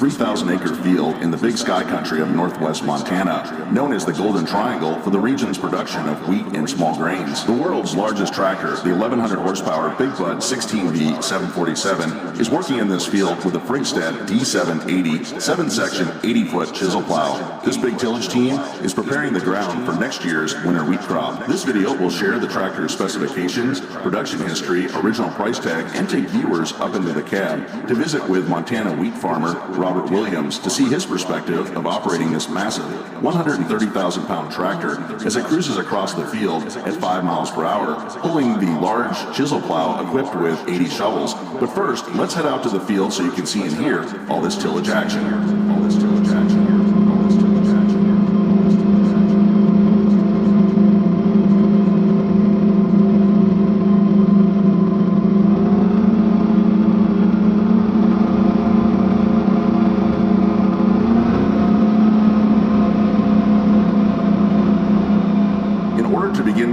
3,000-acre field in the Big Sky country of northwest Montana, known as the Golden Triangle for the region's production of wheat and small grains. The world's largest tractor, the 1,100 horsepower Big Bud 16V 747, is working in this field with a Friggstead D780 7-section 80-foot chisel plow. This big tillage team is preparing the ground for next year's winter wheat crop. This video will share the tractor's specifications, production history, original price tag, and take viewers up into the cab to visit with Montana wheat farmer Robert Williams to see his perspective of operating this massive 130,000-pound tractor as it cruises across the field at 5 miles per hour, pulling the large chisel plow equipped with 80 shovels. But first, let's head out to the field so you can see and hear all this tillage action.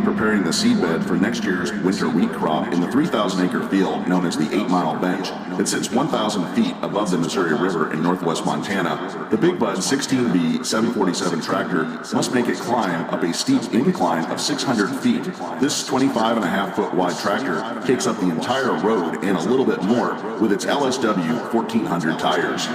Preparing the seedbed for next year's winter wheat crop in the 3,000-acre field known as the 8-Mile Bench that sits 1,000 feet above the Missouri River in northwest Montana. The Big Bud 16V 747 tractor must make it climb up a steep incline of 600 feet. This 25.5-foot wide tractor takes up the entire road and a little bit more with its LSW 1400 tires.